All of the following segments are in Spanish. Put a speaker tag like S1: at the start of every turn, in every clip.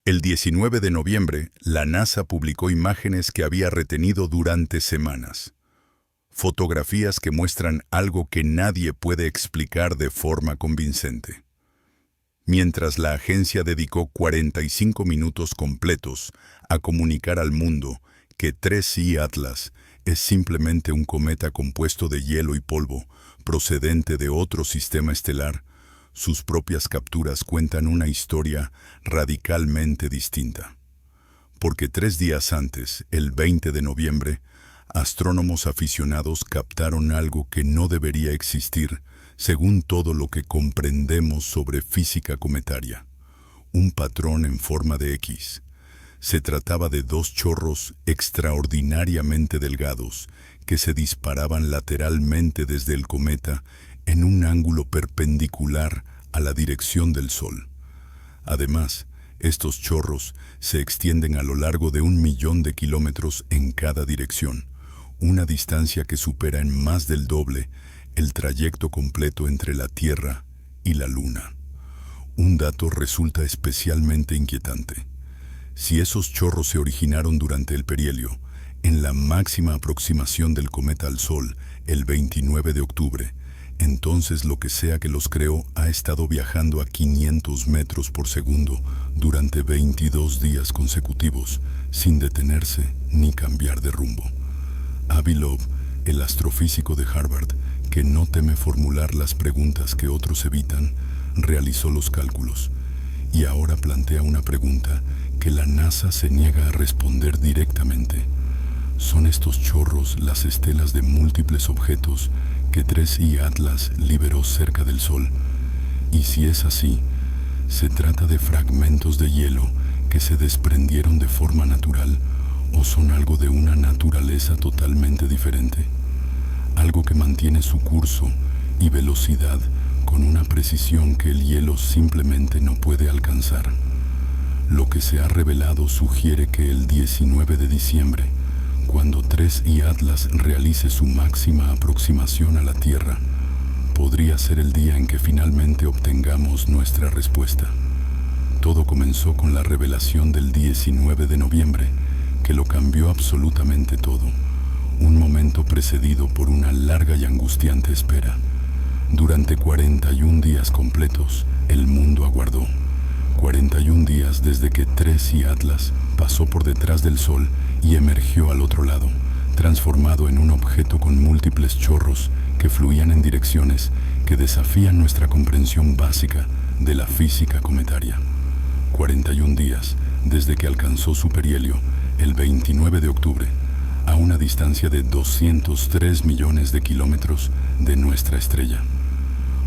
S1: El 19 de noviembre, la NASA publicó imágenes que había retenido durante semanas. Fotografías que muestran algo que nadie puede explicar de forma convincente. Mientras la agencia dedicó 45 minutos completos a comunicar al mundo que 3I Atlas es simplemente un cometa compuesto de hielo y polvo procedente de otro sistema estelar, sus propias capturas cuentan una historia radicalmente distinta. Porque 3 días antes, el 20 de noviembre, astrónomos aficionados captaron algo que no debería existir según todo lo que comprendemos sobre física cometaria. Un patrón en forma de X. Se trataba de 2 chorros extraordinariamente delgados que se disparaban lateralmente desde el cometa en un ángulo perpendicular a la dirección del Sol. Además, estos chorros se extienden a lo largo de 1.000.000 de kilómetros en cada dirección, una distancia que supera en más del doble el trayecto completo entre la Tierra y la Luna. Un dato resulta especialmente inquietante. Si esos chorros se originaron durante el perihelio, en la máxima aproximación del cometa al Sol, el 29 de octubre, entonces lo que sea que los creó ha estado viajando a 500 metros por segundo durante 22 días consecutivos, sin detenerse ni cambiar de rumbo. Avi Loeb, el astrofísico de Harvard, que no teme formular las preguntas que otros evitan, realizó los cálculos y ahora plantea una pregunta que la NASA se niega a responder directamente. ¿Son estos chorros las estelas de múltiples objetos que 3I Atlas liberó cerca del Sol? Y si es así, ¿se trata de fragmentos de hielo que se desprendieron de forma natural o son algo de una naturaleza totalmente diferente? Algo que mantiene su curso y velocidad con una precisión que el hielo simplemente no puede alcanzar. Lo que se ha revelado sugiere que el 19 de diciembre, cuando 3I Atlas realice su máxima aproximación a la Tierra, podría ser el día en que finalmente obtengamos nuestra respuesta. Todo comenzó con la revelación del 19 de noviembre, que lo cambió absolutamente todo. Un momento precedido por una larga y angustiante espera. Durante 41 días completos, el mundo aguardó. 41 días desde que 3I Atlas pasó por detrás del Sol y emergió al otro lado, transformado en un objeto con múltiples chorros que fluían en direcciones que desafían nuestra comprensión básica de la física cometaria. 41 días desde que alcanzó su perihelio, el 29 de octubre, a una distancia de 203 millones de kilómetros de nuestra estrella.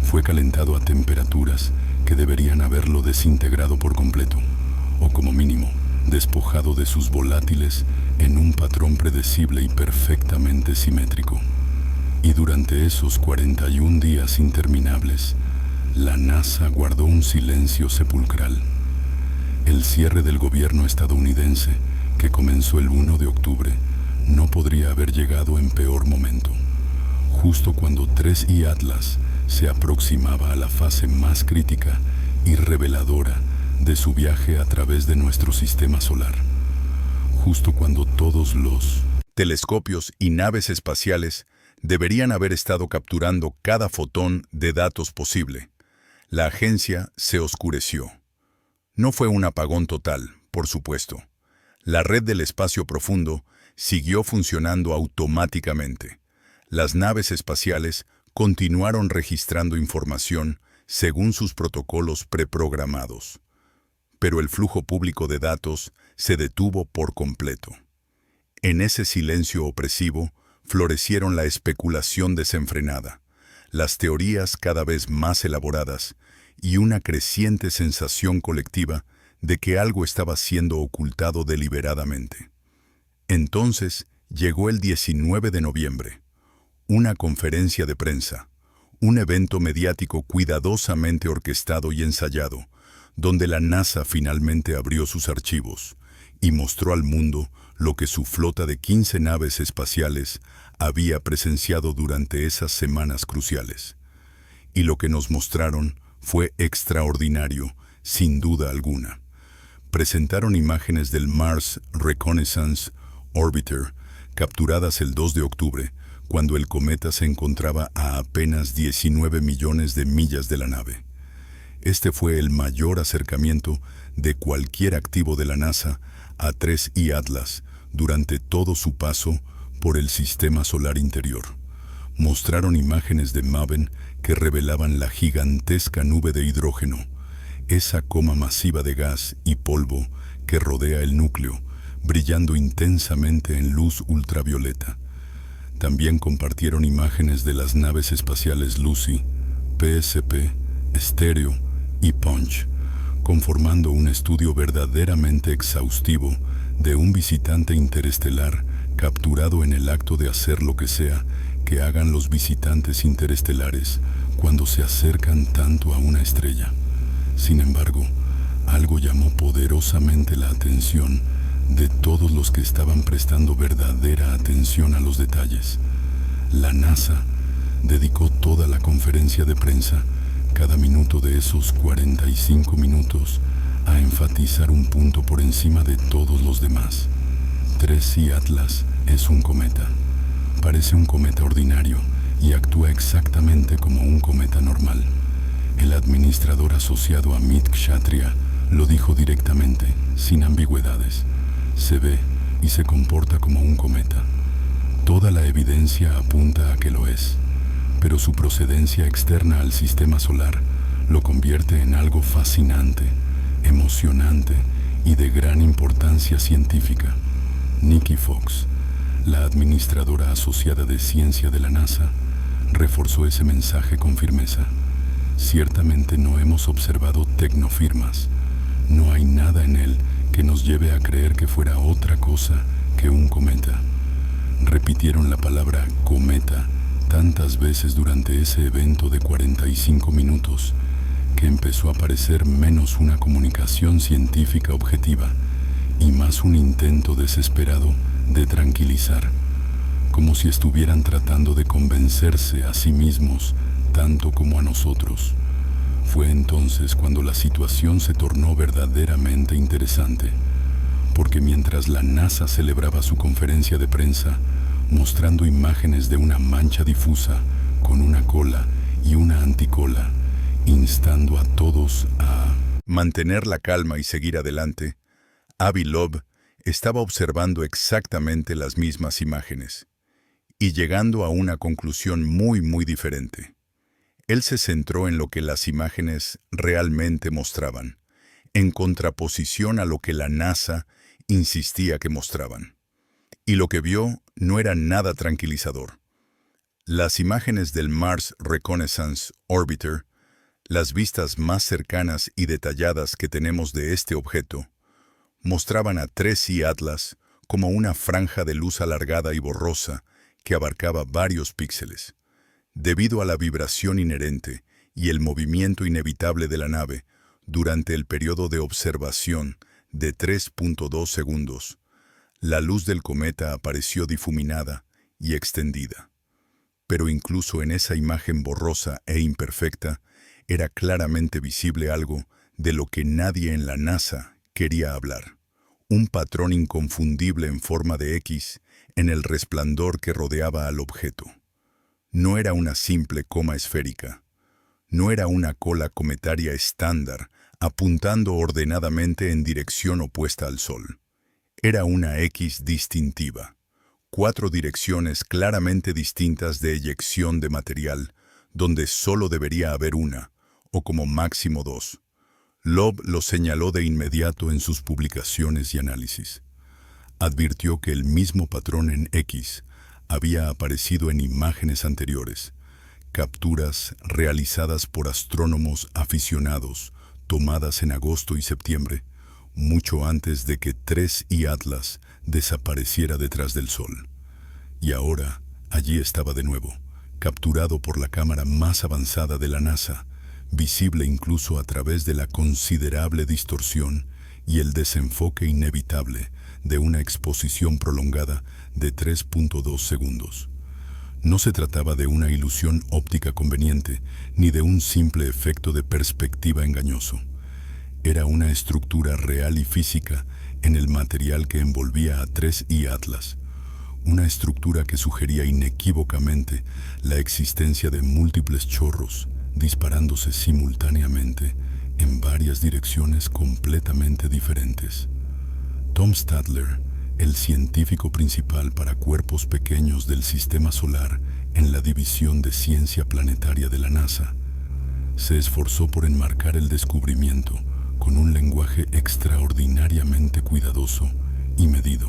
S1: Fue calentado a temperaturas que deberían haberlo desintegrado por completo, o como mínimo, despojado de sus volátiles en un patrón predecible y perfectamente simétrico. Y durante esos 41 días interminables, la NASA guardó un silencio sepulcral. El cierre del gobierno estadounidense, que comenzó el 1 de octubre, no podría haber llegado en peor momento. Justo cuando 3I Atlas se aproximaba a la fase más crítica y reveladora de su viaje a través de nuestro sistema solar. Justo cuando todos los telescopios y naves espaciales deberían haber estado capturando cada fotón de datos posible, la agencia se oscureció. No fue un apagón total, por supuesto. La red del espacio profundo siguió funcionando automáticamente. Las naves espaciales continuaron registrando información según sus protocolos preprogramados. Pero el flujo público de datos se detuvo por completo. En ese silencio opresivo florecieron la especulación desenfrenada, las teorías cada vez más elaboradas y una creciente sensación colectiva de que algo estaba siendo ocultado deliberadamente. Entonces llegó el 19 de noviembre, una conferencia de prensa, un evento mediático cuidadosamente orquestado y ensayado, donde la NASA finalmente abrió sus archivos y mostró al mundo lo que su flota de 15 naves espaciales había presenciado durante esas semanas cruciales. Y lo que nos mostraron fue extraordinario, sin duda alguna. presentaron imágenes del Mars Reconnaissance Orbiter, capturadas el 2 de octubre, cuando el cometa se encontraba a apenas 19 millones de millas de la nave. Este fue el mayor acercamiento de cualquier activo de la NASA a 3I Atlas durante todo su paso por el sistema solar interior. Mostraron imágenes de MAVEN que revelaban la gigantesca nube de hidrógeno, esa coma masiva de gas y polvo que rodea el núcleo, brillando intensamente en luz ultravioleta. También compartieron imágenes de las naves espaciales Lucy, PSP, Stereo y Punch, conformando un estudio verdaderamente exhaustivo de un visitante interestelar capturado en el acto de hacer lo que sea que hagan los visitantes interestelares cuando se acercan tanto a una estrella. Sin embargo, algo llamó poderosamente la atención de todos los que estaban prestando verdadera atención a los detalles. La NASA dedicó toda la conferencia de prensa, cada minuto de esos 45 minutos, a enfatizar un punto por encima de todos los demás. 3I Atlas es un cometa. Parece un cometa ordinario y actúa exactamente como un cometa normal. El administrador asociado Amit Kshatriya lo dijo directamente, sin ambigüedades. Se ve y se comporta como un cometa. Toda la evidencia apunta a que lo es, pero su procedencia externa al sistema solar lo convierte en algo fascinante, emocionante y de gran importancia científica. Nikki Fox, la administradora asociada de ciencia de la NASA, reforzó ese mensaje con firmeza. Ciertamente no hemos observado tecnofirmas. No hay nada en él que nos lleve a creer que fuera otra cosa que un cometa. Repitieron la palabra cometa tantas veces durante ese evento de 45 minutos que empezó a parecer menos una comunicación científica objetiva y más un intento desesperado de tranquilizar, como si estuvieran tratando de convencerse a sí mismos tanto como a nosotros. Fue entonces cuando la situación se tornó verdaderamente interesante, porque mientras la NASA celebraba su conferencia de prensa, mostrando imágenes de una mancha difusa con una cola y una anticola, instando a todos a mantener la calma y seguir adelante, Avi Loeb estaba observando exactamente las mismas imágenes y llegando a una conclusión muy diferente. Él se centró en lo que las imágenes realmente mostraban, en contraposición a lo que la NASA insistía que mostraban. Y lo que vio no era nada tranquilizador. Las imágenes del Mars Reconnaissance Orbiter, las vistas más cercanas y detalladas que tenemos de este objeto, mostraban a 3I Atlas como una franja de luz alargada y borrosa que abarcaba varios píxeles. Debido a la vibración inherente y el movimiento inevitable de la nave durante el periodo de observación de 3.2 segundos, la luz del cometa apareció difuminada y extendida. Pero incluso en esa imagen borrosa e imperfecta, era claramente visible algo de lo que nadie en la NASA quería hablar. Un patrón inconfundible en forma de X en el resplandor que rodeaba al objeto. No era una simple coma esférica. No era una cola cometaria estándar apuntando ordenadamente en dirección opuesta al Sol. Era una X distintiva. 4 direcciones claramente distintas de eyección de material, donde solo debería haber una, o como máximo 2. Loeb lo señaló de inmediato en sus publicaciones y análisis. Advirtió que el mismo patrón en X había aparecido en imágenes anteriores, capturas realizadas por astrónomos aficionados, tomadas en agosto y septiembre, mucho antes de que 3I Atlas desapareciera detrás del Sol. Y ahora, allí estaba de nuevo, capturado por la cámara más avanzada de la NASA, visible incluso a través de la considerable distorsión y el desenfoque inevitable de una exposición prolongada de 3.2 segundos. No se trataba de una ilusión óptica conveniente, ni de un simple efecto de perspectiva engañoso. era una estructura real y física en el material que envolvía a 3I Atlas, una estructura que sugería inequívocamente la existencia de múltiples chorros disparándose simultáneamente en varias direcciones completamente diferentes. Tom Stadler, el científico principal para cuerpos pequeños del Sistema Solar en la División de Ciencia Planetaria de la NASA, se esforzó por enmarcar el descubrimiento con un lenguaje extraordinariamente cuidadoso y medido.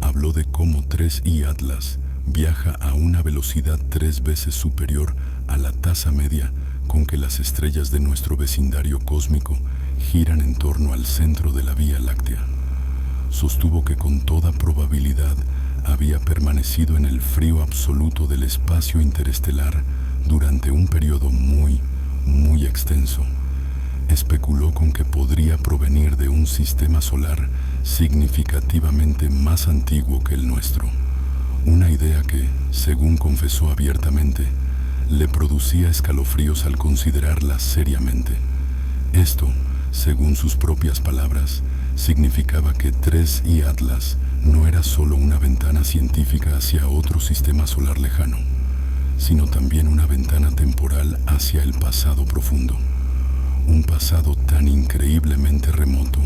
S1: Habló de cómo 3I Atlas viaja a una velocidad 3 veces superior a la tasa media con que las estrellas de nuestro vecindario cósmico giran en torno al centro de la Vía Láctea. Sostuvo que con toda probabilidad había permanecido en el frío absoluto del espacio interestelar durante un periodo muy extenso. Especuló con que podría provenir de un sistema solar significativamente más antiguo que el nuestro. Una idea que, según confesó abiertamente, le producía escalofríos al considerarla seriamente. Esto, según sus propias palabras, significaba que 3I Atlas no era solo una ventana científica hacia otro sistema solar lejano, sino también una ventana temporal hacia el pasado profundo. Un pasado tan increíblemente remoto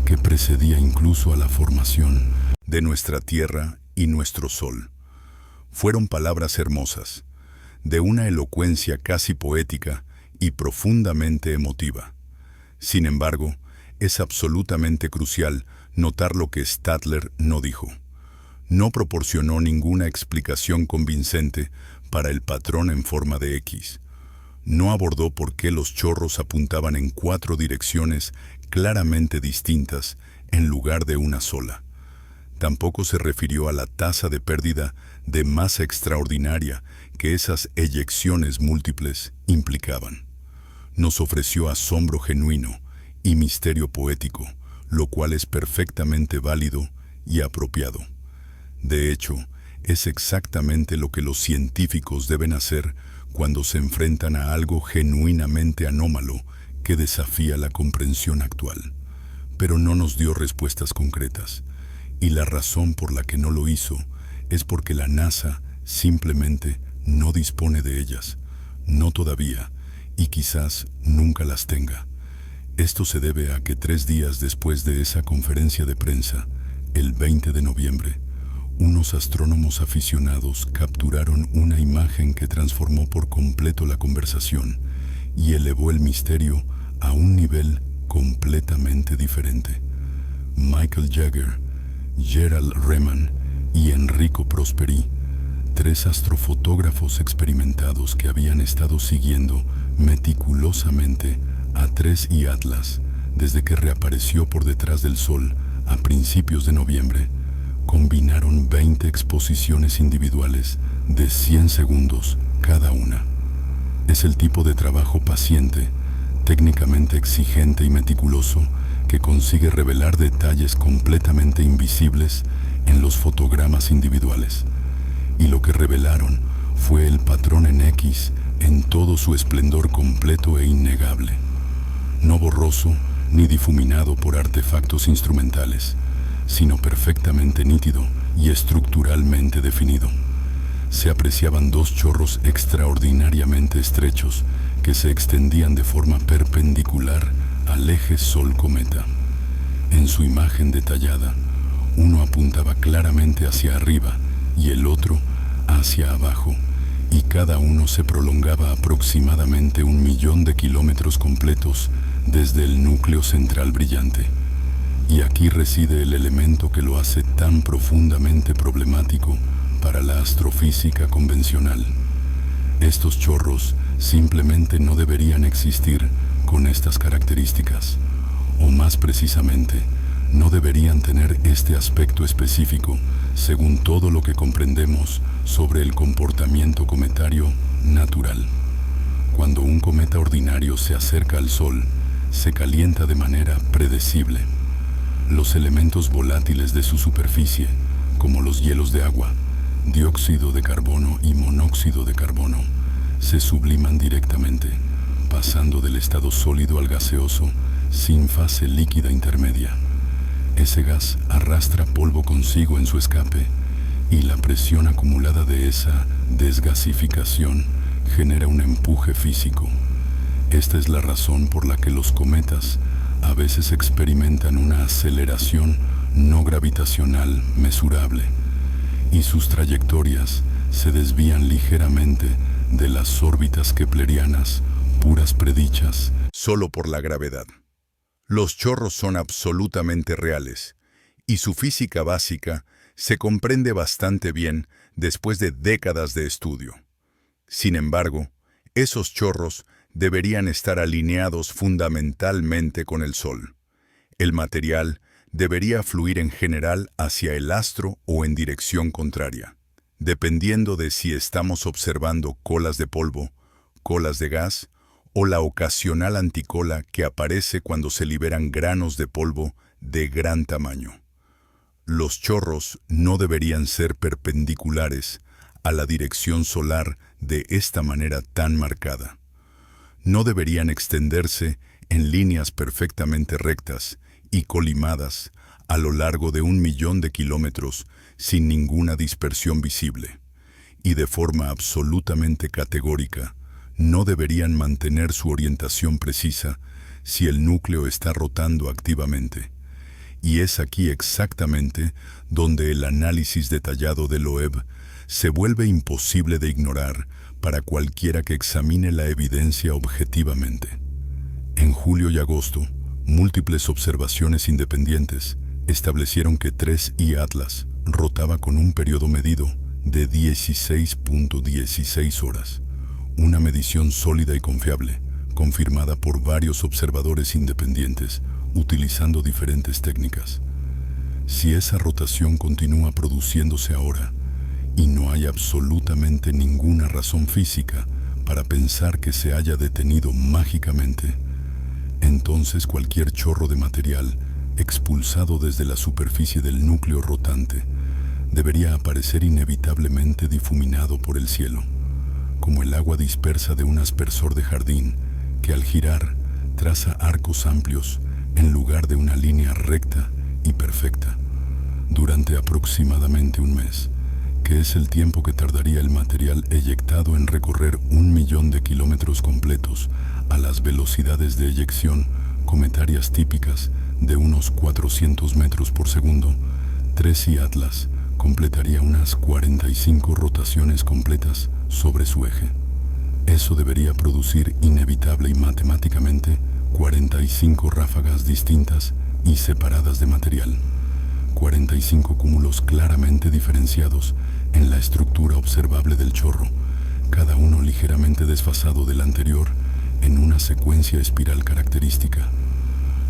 S1: que precedía incluso a la formación de nuestra Tierra y nuestro Sol. Fueron palabras hermosas, de una elocuencia casi poética y profundamente emotiva. Sin embargo, es absolutamente crucial notar lo que Stadler no dijo. No proporcionó ninguna explicación convincente para el patrón en forma de X. No abordó por qué los chorros apuntaban en 4 direcciones claramente distintas en lugar de una sola. Tampoco se refirió a la tasa de pérdida de masa extraordinaria que esas eyecciones múltiples implicaban. Nos ofreció asombro genuino y misterio poético, lo cual es perfectamente válido y apropiado. De hecho, es exactamente lo que los científicos deben hacer cuando se enfrentan a algo genuinamente anómalo que desafía la comprensión actual. Pero no nos dio respuestas concretas, y la razón por la que no lo hizo es porque la NASA simplemente no dispone de ellas, no todavía, y quizás nunca las tenga. Esto se debe a que 3 días después de esa conferencia de prensa, el 20 de noviembre, unos astrónomos aficionados capturaron una imagen que transformó por completo la conversación y elevó el misterio a un nivel completamente diferente. Michael Jagger, Gerald Reman y Enrico Prosperi, 3 astrofotógrafos experimentados que habían estado siguiendo meticulosamente a 3I Atlas desde que reapareció por detrás del Sol a principios de noviembre, combinaron 20 exposiciones individuales de 100 segundos cada una. Es el tipo de trabajo paciente, técnicamente exigente y meticuloso que consigue revelar detalles completamente invisibles en los fotogramas individuales. Y lo que revelaron fue el patrón en X en todo su esplendor completo e innegable. No borroso ni difuminado por artefactos instrumentales, sino perfectamente nítido y estructuralmente definido. Se apreciaban 2 chorros extraordinariamente estrechos que se extendían de forma perpendicular al eje Sol-cometa. En su imagen detallada, uno apuntaba claramente hacia arriba y el otro hacia abajo, y cada uno se prolongaba aproximadamente 1.000.000 de kilómetros completos desde el núcleo central brillante. Y aquí reside el elemento que lo hace tan profundamente problemático para la astrofísica convencional. Estos chorros simplemente no deberían existir con estas características, o más precisamente, no deberían tener este aspecto específico según todo lo que comprendemos sobre el comportamiento cometario natural. Cuando un cometa ordinario se acerca al Sol, se calienta de manera predecible. Los elementos volátiles de su superficie, como los hielos de agua, dióxido de carbono y monóxido de carbono, se subliman directamente, pasando del estado sólido al gaseoso sin fase líquida intermedia. Ese gas arrastra polvo consigo en su escape y la presión acumulada de esa desgasificación genera un empuje físico. Esta es la razón por la que los cometas a veces experimentan una aceleración no gravitacional mesurable y sus trayectorias se desvían ligeramente de las órbitas keplerianas, puras predichas, solo por la gravedad. Los chorros son absolutamente reales, y su física básica se comprende bastante bien después de décadas de estudio. Sin embargo, esos chorros deberían estar alineados fundamentalmente con el Sol. El material debería fluir en general hacia el astro o en dirección contraria, dependiendo de si estamos observando colas de polvo, colas de gas o la ocasional anticola que aparece cuando se liberan granos de polvo de gran tamaño. Los chorros no deberían ser perpendiculares a la dirección solar de esta manera tan marcada. No deberían extenderse en líneas perfectamente rectas y colimadas a lo largo de 1.000.000 de kilómetros sin ninguna dispersión visible. Y de forma absolutamente categórica, no deberían mantener su orientación precisa si el núcleo está rotando activamente. Y es aquí exactamente donde el análisis detallado de Loeb se vuelve imposible de ignorar para cualquiera que examine la evidencia objetivamente. En julio y agosto, múltiples observaciones independientes establecieron que 3I Atlas rotaba con un periodo medido de 16.16 horas, una medición sólida y confiable, confirmada por varios observadores independientes utilizando diferentes técnicas. Si esa rotación continúa produciéndose ahora, y no hay absolutamente ninguna razón física para pensar que se haya detenido mágicamente, entonces cualquier chorro de material expulsado desde la superficie del núcleo rotante debería aparecer inevitablemente difuminado por el cielo, como el agua dispersa de un aspersor de jardín que al girar traza arcos amplios en lugar de una línea recta y perfecta, durante aproximadamente un mes, que es el tiempo que tardaría el material eyectado en recorrer 1.000.000 de kilómetros completos a las velocidades de eyección cometarias típicas de unos 400 metros por segundo. 3I Atlas completaría unas 45 rotaciones completas sobre su eje. Eso debería producir inevitable y matemáticamente 45 ráfagas distintas y separadas de material, 45 cúmulos claramente diferenciados en la estructura observable del chorro, cada uno ligeramente desfasado del anterior en una secuencia espiral característica.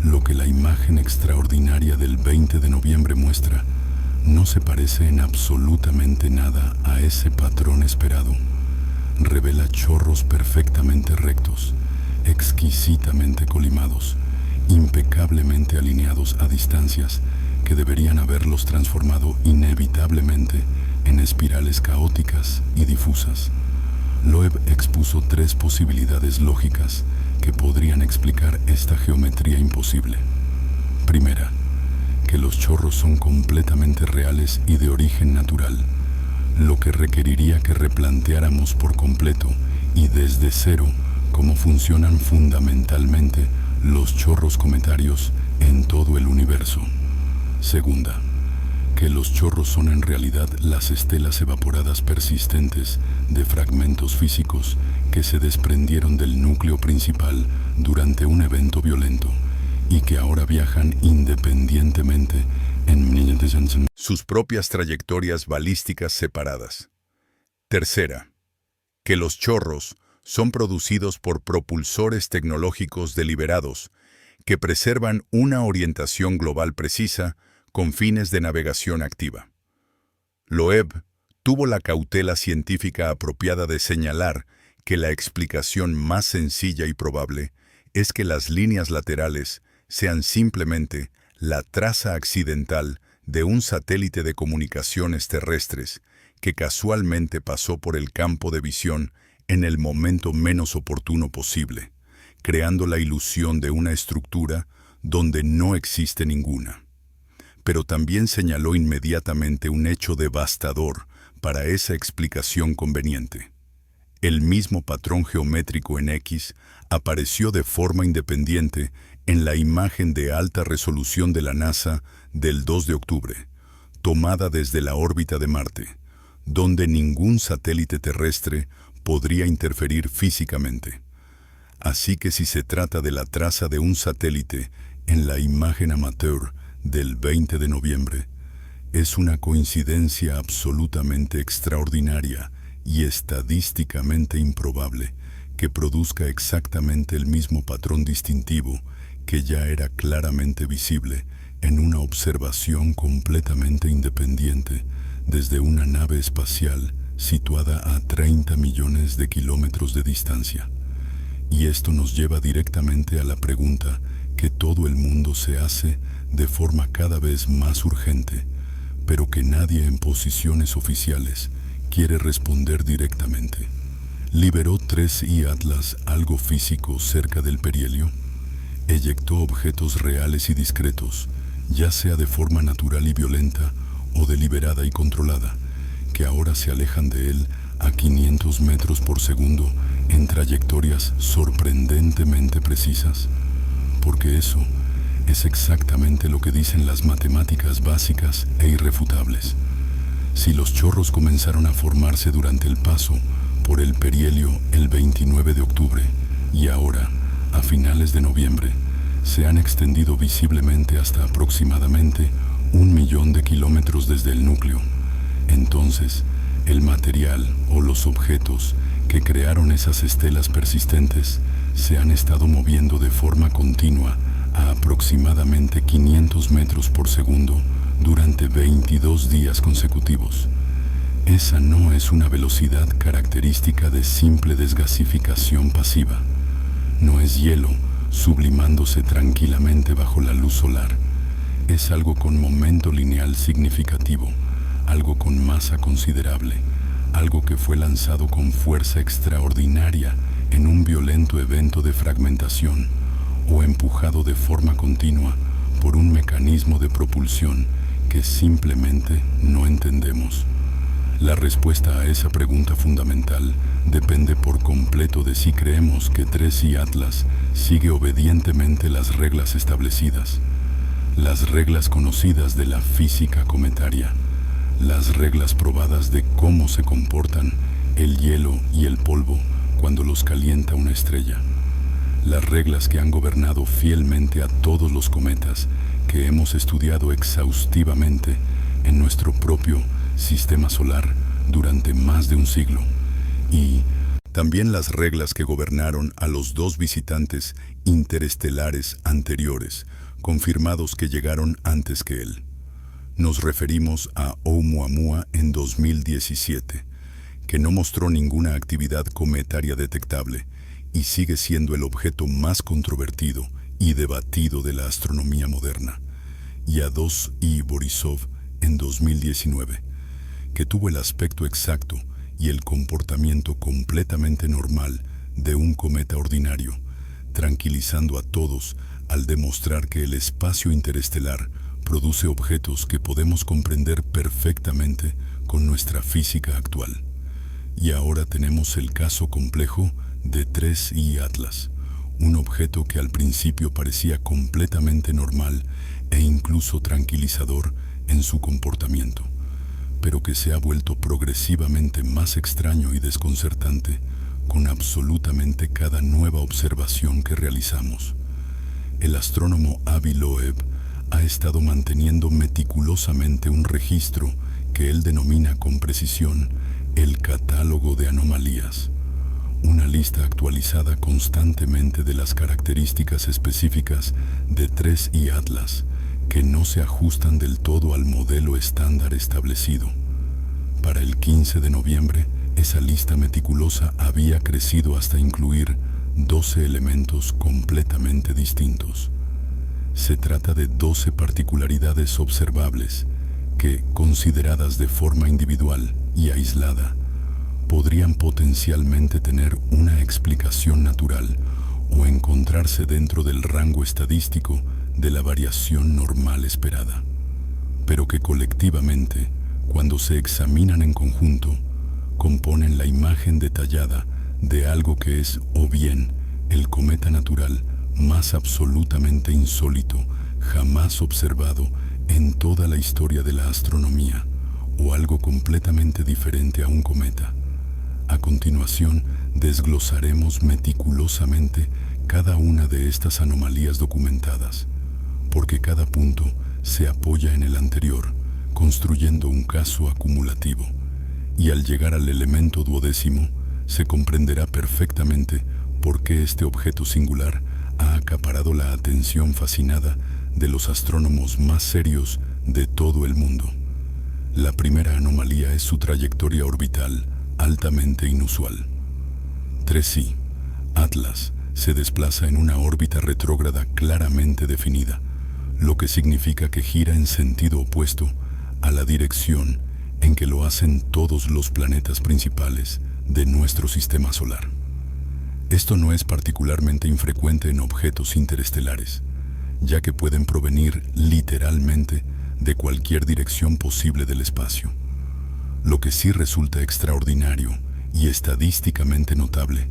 S1: Lo que la imagen extraordinaria del 20 de noviembre muestra no se parece en absolutamente nada a ese patrón esperado. Revela chorros perfectamente rectos, exquisitamente colimados, impecablemente alineados a distancias que deberían haberlos transformado inevitablemente en espirales caóticas y difusas. Loeb expuso 3 posibilidades lógicas que podrían explicar esta geometría imposible. Primera, que los chorros son completamente reales y de origen natural, lo que requeriría que replanteáramos por completo y desde cero cómo funcionan fundamentalmente los chorros cometarios en todo el universo. Segunda, que los chorros son en realidad las estelas evaporadas persistentes de fragmentos físicos que se desprendieron del núcleo principal durante un evento violento y que ahora viajan independientemente en sus propias trayectorias balísticas separadas. Tercera, que los chorros son producidos por propulsores tecnológicos deliberados que preservan una orientación global precisa con fines de navegación activa. Loeb tuvo la cautela científica apropiada de señalar que la explicación más sencilla y probable es que las líneas laterales sean simplemente la traza accidental de un satélite de comunicaciones terrestres que casualmente pasó por el campo de visión en el momento menos oportuno posible, creando la ilusión de una estructura donde no existe ninguna. Pero también señaló inmediatamente un hecho devastador para esa explicación conveniente. El mismo patrón geométrico en X apareció de forma independiente en la imagen de alta resolución de la NASA del 2 de octubre, tomada desde la órbita de Marte, donde ningún satélite terrestre podría interferir físicamente. Así que si se trata de la traza de un satélite en la imagen amateur del 20 de noviembre, es una coincidencia absolutamente extraordinaria y estadísticamente improbable que produzca exactamente el mismo patrón distintivo que ya era claramente visible en una observación completamente independiente desde una nave espacial situada a 30 millones de kilómetros de distancia. Y esto nos lleva directamente a la pregunta que todo el mundo se hace de forma cada vez más urgente, pero que nadie en posiciones oficiales quiere responder directamente. ¿Liberó 3I Atlas algo físico cerca del perihelio? ¿Eyectó objetos reales y discretos, ya sea de forma natural y violenta o deliberada y controlada, que ahora se alejan de él a 500 metros por segundo en trayectorias sorprendentemente precisas? Porque eso es exactamente lo que dicen las matemáticas básicas e irrefutables. Si los chorros comenzaron a formarse durante el paso por el perihelio el 29 de octubre y ahora, a finales de noviembre, se han extendido visiblemente hasta aproximadamente 1 millón de kilómetros desde el núcleo, entonces el material o los objetos que crearon esas estelas persistentes se han estado moviendo de forma continua a aproximadamente 500 metros por segundo durante 22 días consecutivos. Esa no es una velocidad característica de simple desgasificación pasiva. No es hielo sublimándose tranquilamente bajo la luz solar. Es algo con momento lineal significativo, algo con masa considerable, algo que fue lanzado con fuerza extraordinaria en un violento evento de fragmentación o empujado de forma continua por un mecanismo de propulsión que simplemente no entendemos. La respuesta a esa pregunta fundamental depende por completo de si creemos que 3I Atlas sigue obedientemente las reglas establecidas, las reglas conocidas de la física cometaria, las reglas probadas de cómo se comportan el hielo y el polvo cuando los calienta una estrella, las reglas que han gobernado fielmente a todos los cometas que hemos estudiado exhaustivamente en nuestro propio sistema solar durante más de un siglo, y también las reglas que gobernaron a los 2 visitantes interestelares anteriores, confirmados que llegaron antes que él. Nos referimos a Oumuamua en 2017, que no mostró ninguna actividad cometaria detectable y sigue siendo el objeto más controvertido y debatido de la astronomía moderna, y a 2I Borisov en 2019, que tuvo el aspecto exacto y el comportamiento completamente normal de un cometa ordinario, tranquilizando a todos al demostrar que el espacio interestelar produce objetos que podemos comprender perfectamente con nuestra física actual. Y ahora tenemos el caso complejo de 3I Atlas, un objeto que al principio parecía completamente normal e incluso tranquilizador en su comportamiento, pero que se ha vuelto progresivamente más extraño y desconcertante con absolutamente cada nueva observación que realizamos. El astrónomo Avi Loeb ha estado manteniendo meticulosamente un registro que él denomina con precisión el catálogo de anomalías, una lista actualizada constantemente de las características específicas de 3I Atlas que no se ajustan del todo al modelo estándar establecido. Para el 15 de noviembre, esa lista meticulosa había crecido hasta incluir 12 elementos completamente distintos. Se trata de 12 particularidades observables que, consideradas de forma individual y aislada, podrían potencialmente tener una explicación natural o encontrarse dentro del rango estadístico de la variación normal esperada, pero que colectivamente, cuando se examinan en conjunto, componen la imagen detallada de algo que es o bien el cometa natural más absolutamente insólito jamás observado en toda la historia de la astronomía, o algo completamente diferente a un cometa. A continuación, desglosaremos meticulosamente cada una de estas anomalías documentadas, porque cada punto se apoya en el anterior, construyendo un caso acumulativo, y al llegar al elemento duodécimo, se comprenderá perfectamente por qué este objeto singular ha acaparado la atención fascinada de los astrónomos más serios de todo el mundo. La primera anomalía es su trayectoria orbital, altamente inusual. 3i. Atlas se desplaza en una órbita retrógrada claramente definida, lo que significa que gira en sentido opuesto a la dirección en que lo hacen todos los planetas principales de nuestro sistema solar. Esto no es particularmente infrecuente en objetos interestelares, ya que pueden provenir literalmente de cualquier dirección posible del espacio. Lo que sí resulta extraordinario y estadísticamente notable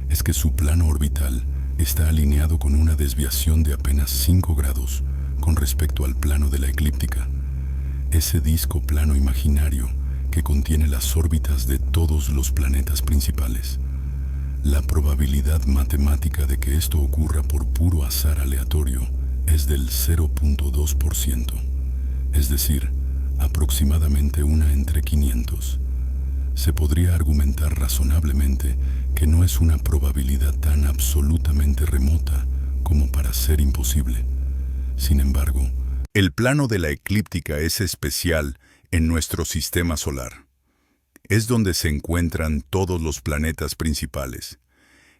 S1: es que su plano orbital está alineado con una desviación de apenas 5 grados con respecto al plano de la eclíptica, ese disco plano imaginario que contiene las órbitas de todos los planetas principales. La probabilidad matemática de que esto ocurra por puro azar aleatorio es del 0.2%, es decir, aproximadamente 1 entre 500. Se podría argumentar razonablemente que no es una probabilidad tan absolutamente remota como para ser imposible. Sin embargo, el plano de la eclíptica es especial en nuestro sistema solar. Es donde se encuentran todos los planetas principales.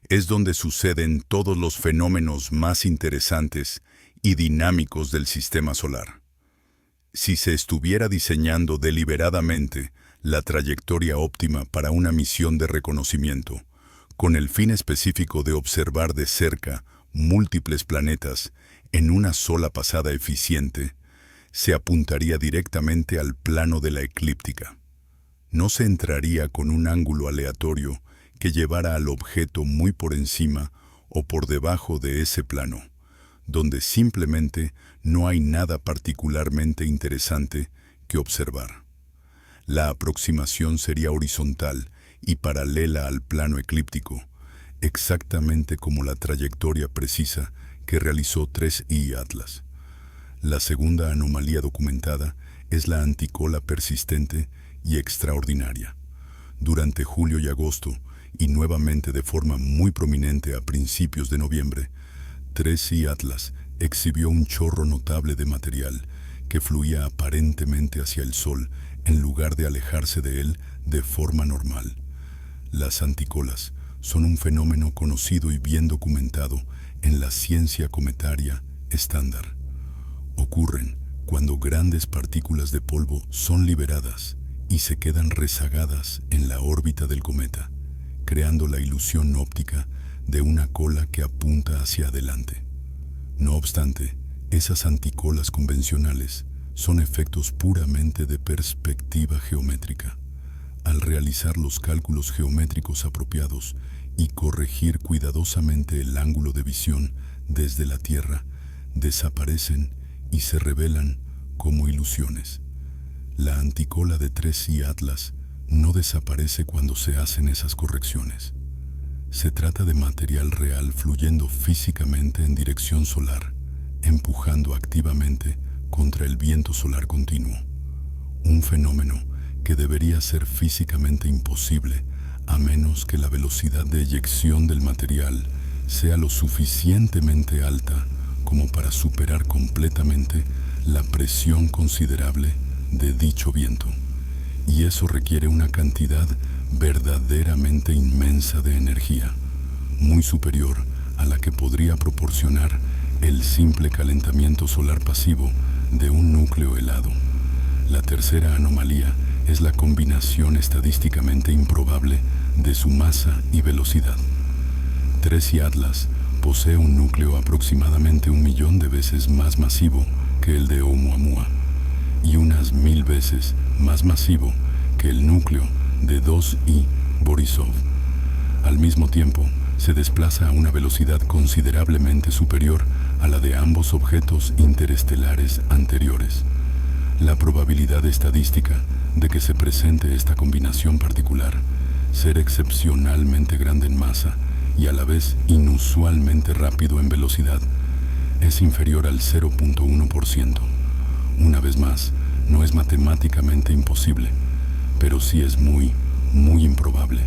S1: Es donde suceden todos los fenómenos más interesantes y dinámicos del sistema solar. Si se estuviera diseñando deliberadamente la trayectoria óptima para una misión de reconocimiento, con el fin específico de observar de cerca múltiples planetas en una sola pasada eficiente, se apuntaría directamente al plano de la eclíptica. No se entraría con un ángulo aleatorio que llevara al objeto muy por encima o por debajo de ese plano, donde simplemente no hay nada particularmente interesante que observar. La aproximación sería horizontal y paralela al plano eclíptico, exactamente como la trayectoria precisa que realizó 3i Atlas. La segunda anomalía documentada es la anticola persistente y extraordinaria. Durante julio y agosto, y nuevamente de forma muy prominente a principios de noviembre, 3i Atlas exhibió un chorro notable de material que fluía aparentemente hacia el Sol en lugar de alejarse de él de forma normal. Las anticolas son un fenómeno conocido y bien documentado en la ciencia cometaria estándar. Ocurren cuando grandes partículas de polvo son liberadas y se quedan rezagadas en la órbita del cometa, creando la ilusión óptica de una cola que apunta hacia adelante. No obstante, esas anticolas convencionales son efectos puramente de perspectiva geométrica. Al realizar los cálculos geométricos apropiados y corregir cuidadosamente el ángulo de visión desde la Tierra, desaparecen y se revelan como ilusiones. La anticola de 3i Atlas no desaparece cuando se hacen esas correcciones. Se trata de material real fluyendo físicamente en dirección solar, empujando activamente contra el viento solar continuo. Un fenómeno que debería ser físicamente imposible a menos que la velocidad de eyección del material sea lo suficientemente alta como para superar completamente la presión considerable de dicho viento. Y eso requiere una cantidad verdaderamente inmensa de energía, muy superior a la que podría proporcionar el simple calentamiento solar pasivo de un núcleo helado. La tercera anomalía es la combinación estadísticamente improbable de su masa y velocidad. 3i Atlas posee un núcleo aproximadamente 1.000.000 de veces más masivo que el de Oumuamua y unas 1000 veces más masivo que el núcleo de 2I Borisov. Al mismo tiempo, se desplaza a una velocidad considerablemente superior a la de ambos objetos interestelares anteriores. La probabilidad estadística de que se presente esta combinación particular, ser excepcionalmente grande en masa y a la vez inusualmente rápido en velocidad, es inferior al 0.1%. Una vez más, no es matemáticamente imposible, pero sí es muy improbable.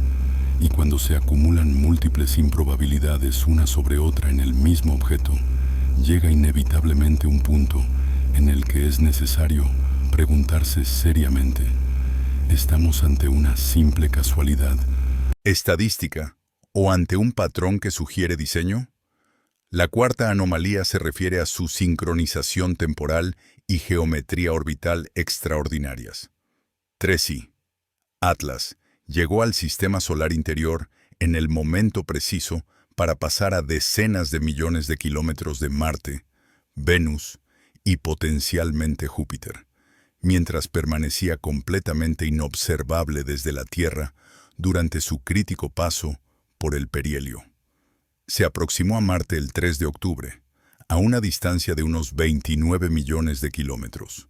S1: Y cuando se acumulan múltiples improbabilidades una sobre otra en el mismo objeto, llega inevitablemente un punto en el que es necesario preguntarse seriamente, ¿estamos ante una simple casualidad estadística o ante un patrón que sugiere diseño? La cuarta anomalía se refiere a su sincronización temporal y geometría orbital extraordinarias. 3i. Atlas llegó al sistema solar interior en el momento preciso para pasar a decenas de millones de kilómetros de Marte, Venus y potencialmente Júpiter, mientras permanecía completamente inobservable desde la Tierra durante su crítico paso por el perihelio. Se aproximó a Marte el 3 de octubre, a una distancia de unos 29 millones de kilómetros,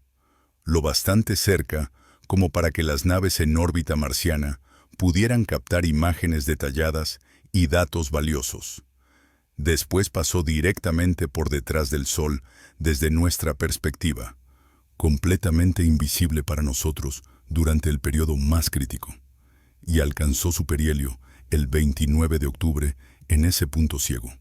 S1: lo bastante cerca como para que las naves en órbita marciana pudieran captar imágenes detalladas y datos valiosos. Después pasó directamente por detrás del Sol desde nuestra perspectiva, completamente invisible para nosotros durante el periodo más crítico, y alcanzó su perihelio el 29 de octubre en ese punto ciego.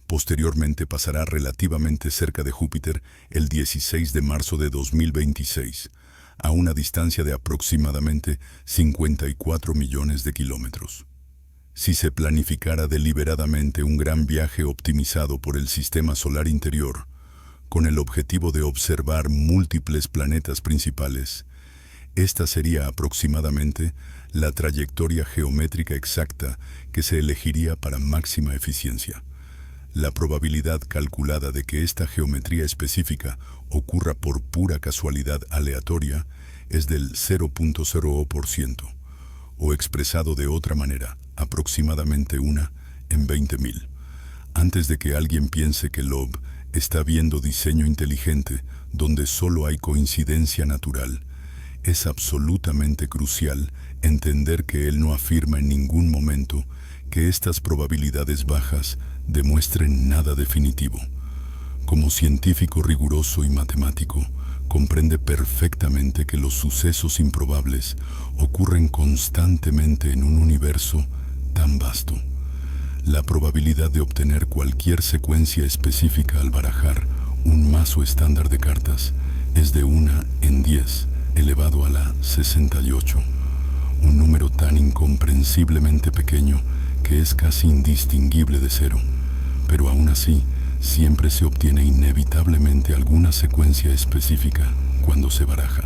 S1: Posteriormente pasará relativamente cerca de Júpiter el 16 de marzo de 2026, a una distancia de aproximadamente 54 millones de kilómetros. Si se planificara deliberadamente un gran viaje optimizado por el sistema solar interior, con el objetivo de observar múltiples planetas principales, esta sería aproximadamente la trayectoria geométrica exacta que se elegiría para máxima eficiencia. La probabilidad calculada de que esta geometría específica ocurra por pura casualidad aleatoria es del 0.0%, o expresado de otra manera, aproximadamente 1 en 20.000. Antes de que alguien piense que Loeb está viendo diseño inteligente donde solo hay coincidencia natural, es absolutamente crucial entender que él no afirma en ningún momento que estas probabilidades bajas demuestren nada definitivo. Como científico riguroso y matemático, comprende perfectamente que los sucesos improbables ocurren constantemente en un universo tan vasto. La probabilidad de obtener cualquier secuencia específica al barajar un mazo estándar de cartas es de 1 en 10 elevado a la 68, un número tan incomprensiblemente pequeño que es casi indistinguible de cero, pero aún así siempre se obtiene inevitablemente alguna secuencia específica cuando se baraja.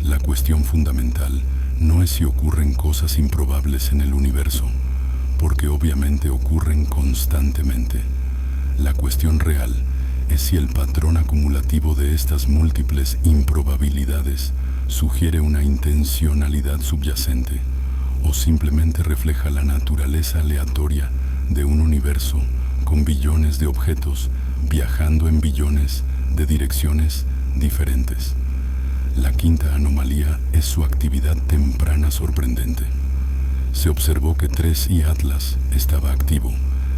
S1: La cuestión fundamental no es si ocurren cosas improbables en el universo, porque obviamente ocurren constantemente. La cuestión real es si el patrón acumulativo de estas múltiples improbabilidades sugiere una intencionalidad subyacente o simplemente refleja la naturaleza aleatoria de un universo con billones de objetos viajando en billones de direcciones diferentes. La quinta anomalía es su actividad temprana sorprendente. Se observó que 3I Atlas estaba activo,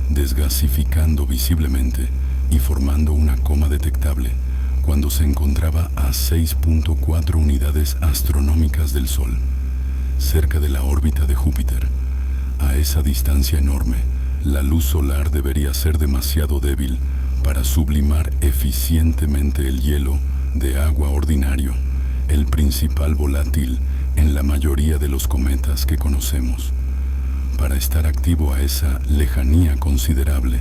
S1: desgasificando visiblemente y formando una coma detectable cuando se encontraba a 6.4 unidades astronómicas del Sol, cerca de la órbita de Júpiter. A esa distancia enorme, la luz solar debería ser demasiado débil para sublimar eficientemente el hielo de agua ordinario, el principal volátil en la mayoría de los cometas que conocemos. Para estar activo a esa lejanía considerable,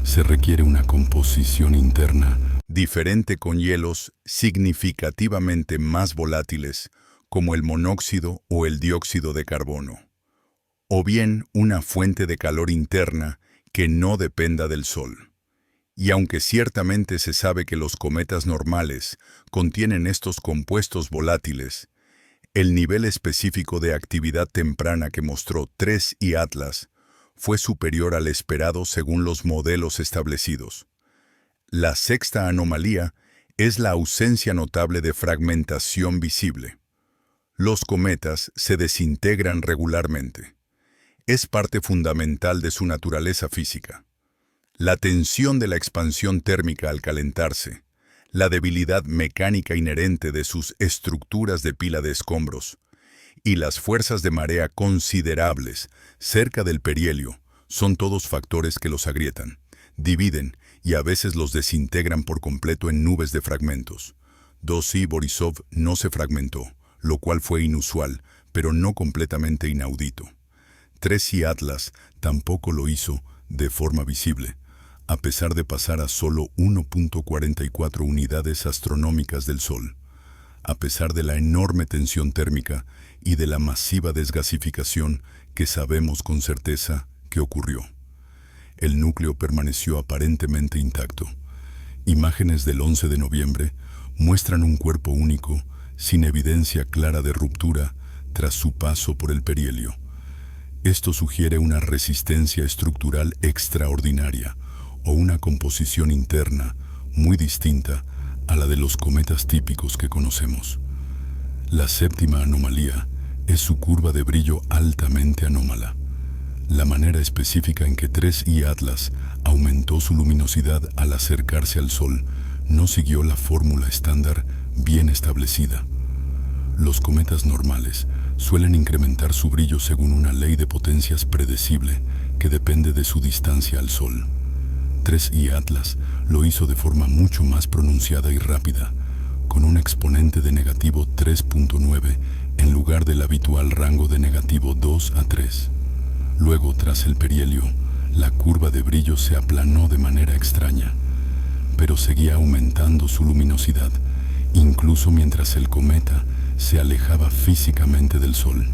S1: se requiere una composición interna diferente con hielos significativamente más volátiles, como el monóxido o el dióxido de carbono, o bien una fuente de calor interna que no dependa del Sol. Y aunque ciertamente se sabe que los cometas normales contienen estos compuestos volátiles, el nivel específico de actividad temprana que mostró 3I Atlas fue superior al esperado según los modelos establecidos. La sexta anomalía es la ausencia notable de fragmentación visible. Los cometas se desintegran regularmente. Es parte fundamental de su naturaleza física. La tensión de la expansión térmica al calentarse, la debilidad mecánica inherente de sus estructuras de pila de escombros y las fuerzas de marea considerables cerca del perihelio son todos factores que los agrietan, dividen y a veces los desintegran por completo en nubes de fragmentos. 2I Borisov no se fragmentó, lo cual fue inusual, pero no completamente inaudito. 3I Atlas tampoco lo hizo de forma visible, a pesar de pasar a solo 1.44 unidades astronómicas del Sol, a pesar de la enorme tensión térmica y de la masiva desgasificación que sabemos con certeza que ocurrió. El núcleo permaneció aparentemente intacto. Imágenes del 11 de noviembre muestran un cuerpo único, sin evidencia clara de ruptura tras su paso por el perihelio. Esto sugiere una resistencia estructural extraordinaria o una composición interna muy distinta a la de los cometas típicos que conocemos. La séptima anomalía es su curva de brillo altamente anómala. La manera específica en que 3I Atlas aumentó su luminosidad al acercarse al Sol no siguió la fórmula estándar bien establecida. Los cometas normales suelen incrementar su brillo según una ley de potencias predecible que depende de su distancia al Sol. 3I Atlas lo hizo de forma mucho más pronunciada y rápida, con un exponente de negativo 3.9 en lugar del habitual rango de negativo 2 a 3. Luego, tras el perihelio, la curva de brillo se aplanó de manera extraña, pero seguía aumentando su luminosidad, incluso mientras el cometa se alejaba físicamente del Sol,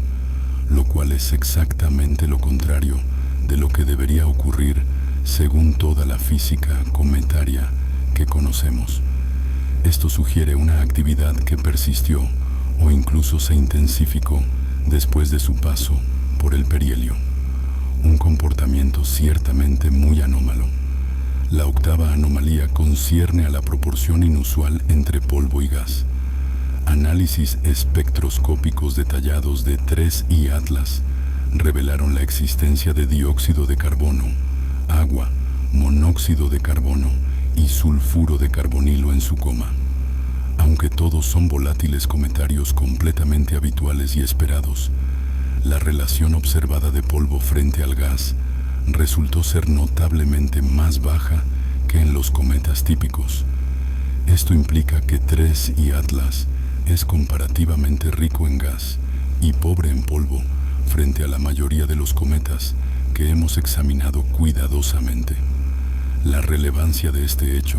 S1: lo cual es exactamente lo contrario de lo que debería ocurrir según toda la física cometaria que conocemos. Esto sugiere una actividad que persistió o incluso se intensificó después de su paso por el perihelio. Un comportamiento ciertamente muy anómalo. La octava anomalía concierne a la proporción inusual entre polvo y gas. Análisis espectroscópicos detallados de 3I Atlas revelaron la existencia de dióxido de carbono, agua, monóxido de carbono y sulfuro de carbonilo en su coma. Aunque todos son volátiles cometarios completamente habituales y esperados, la relación observada de polvo frente al gas resultó ser notablemente más baja que en los cometas típicos. Esto implica que 3I Atlas es comparativamente rico en gas y pobre en polvo frente a la mayoría de los cometas que hemos examinado cuidadosamente. La relevancia de este hecho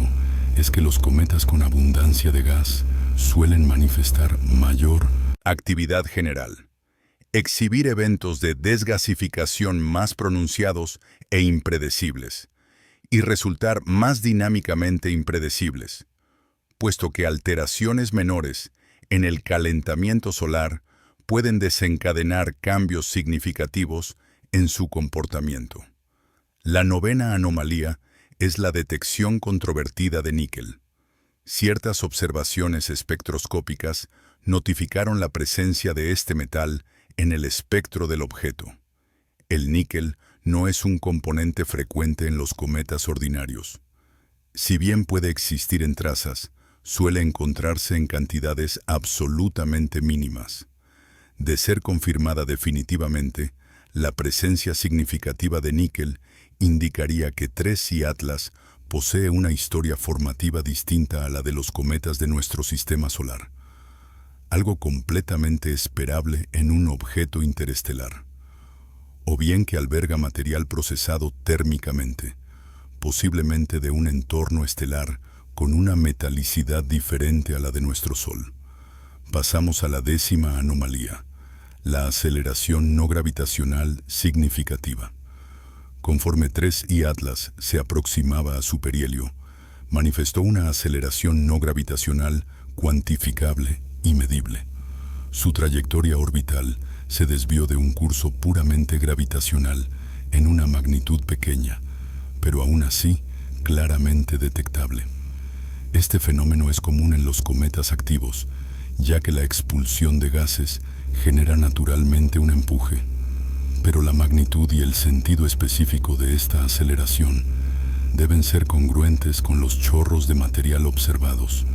S1: es que los cometas con abundancia de gas suelen manifestar mayor actividad general, exhibir eventos de desgasificación más pronunciados e impredecibles, y resultar más dinámicamente impredecibles, puesto que alteraciones menores en el calentamiento solar pueden desencadenar cambios significativos en su comportamiento. La novena anomalía es la detección controvertida de níquel. Ciertas observaciones espectroscópicas notificaron la presencia de este metal en el espectro del objeto. El níquel no es un componente frecuente en los cometas ordinarios. Si bien puede existir en trazas, suele encontrarse en cantidades absolutamente mínimas. De ser confirmada definitivamente, la presencia significativa de níquel indicaría que 3I Atlas posee una historia formativa distinta a la de los cometas de nuestro sistema solar, algo completamente esperable en un objeto interestelar, o bien que alberga material procesado térmicamente, posiblemente de un entorno estelar con una metalicidad diferente a la de nuestro Sol. Pasamos a la décima anomalía, la aceleración no gravitacional significativa. Conforme 3I Atlas se aproximaba a su perihelio, manifestó una aceleración no gravitacional cuantificable y medible. Su trayectoria orbital se desvió de un curso puramente gravitacional en una magnitud pequeña, pero aún así claramente detectable. Este fenómeno es común en los cometas activos, ya que la expulsión de gases genera naturalmente un empuje, pero la magnitud y el sentido específico de esta aceleración deben ser congruentes con los chorros de material observados.